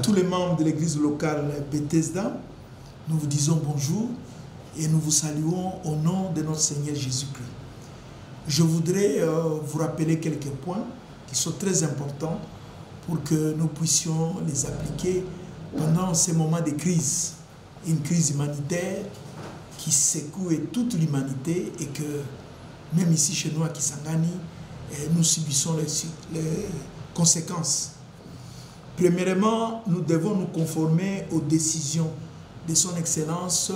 tous les membres de l'église locale Bethesda, nous vous disons bonjour et nous vous saluons au nom de notre Seigneur Jésus-Christ. Je voudrais vous rappeler quelques points qui sont très importants pour que nous puissions les appliquer pendant ces moments de crise. Une crise humanitaire qui secoue toute l'humanité et que même ici chez nous à Kisangani, nous subissons les conséquences. Premièrement, nous devons nous conformer aux décisions de son Excellence,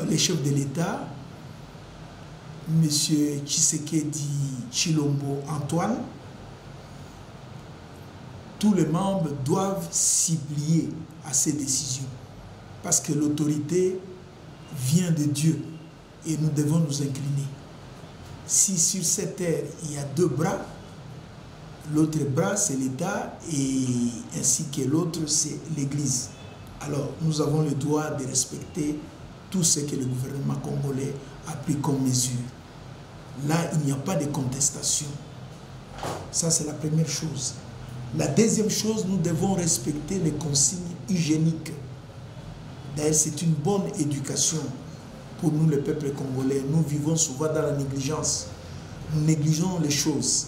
les chefs de l'État, M. Tshisekedi Tshilombo Antoine. Tous les membres doivent s'y plier à ces décisions parce que l'autorité vient de Dieu et nous devons nous incliner. Si sur cette terre il y a deux bras, l'autre bras c'est l'État et ainsi que l'autre c'est l'Église. Alors nous avons le droit de respecter tout ce que le gouvernement congolais a pris comme mesure. Là, il n'y a pas de contestation. Ça, c'est la première chose. La deuxième chose, nous devons respecter les consignes hygiéniques. D'ailleurs, c'est une bonne éducation pour nous, le peuple congolais. Nous vivons souvent dans la négligence. Nous négligeons les choses.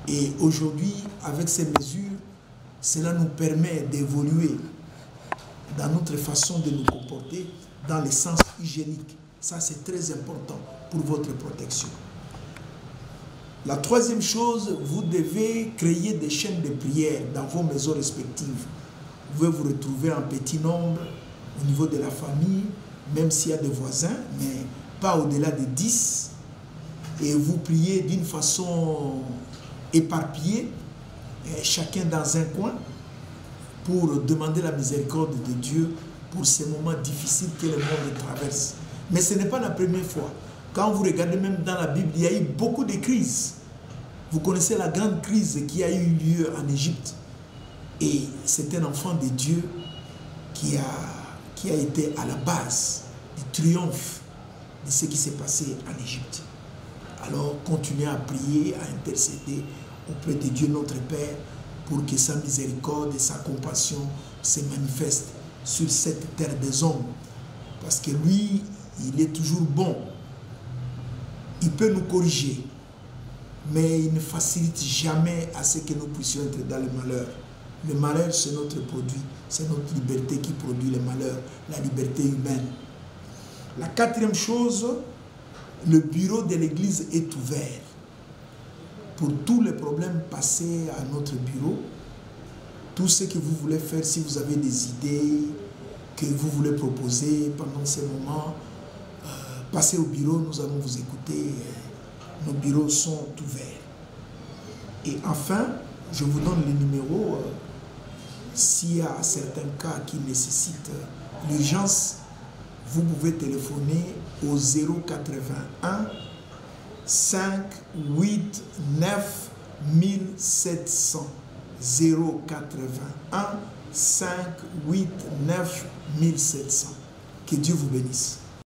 Et aujourd'hui, avec ces mesures, cela nous permet d'évoluer dans notre façon de nous comporter dans le sens hygiénique. Ça, c'est très important pour votre protection. La troisième chose, vous devez créer des chaînes de prière dans vos maisons respectives. Vous pouvez vous retrouver en petit nombre au niveau de la famille, même s'il y a des voisins, mais pas au-delà de 10. Et vous priez d'une façon éparpillée, chacun dans un coin, pour demander la miséricorde de Dieu pour ces moments difficiles que le monde traverse. Mais ce n'est pas la première fois. Quand vous regardez même dans la Bible, il y a eu beaucoup de crises. Vous connaissez la grande crise qui a eu lieu en Égypte. Et c'est un enfant de Dieu qui a été à la base du triomphe de ce qui s'est passé en Égypte. Alors, continuez à prier, à intercéder auprès de Dieu notre Père pour que sa miséricorde et sa compassion se manifestent sur cette terre des hommes. Parce que lui, il est toujours bon. Il peut nous corriger, mais il ne facilite jamais à ce que nous puissions être dans le malheur. Le malheur, c'est notre produit. C'est notre liberté qui produit le malheur, la liberté humaine. La quatrième chose, le bureau de l'église est ouvert. Pour tous les problèmes, passez à notre bureau. Tout ce que vous voulez faire, si vous avez des idées que vous voulez proposer pendant ces moments, passez au bureau, nous allons vous écouter. Nos bureaux sont ouverts. Et enfin, je vous donne le numéro. S'il y a certains cas qui nécessitent l'urgence, vous pouvez téléphoner au 081 589 1700. 081 589 1700. Que Dieu vous bénisse.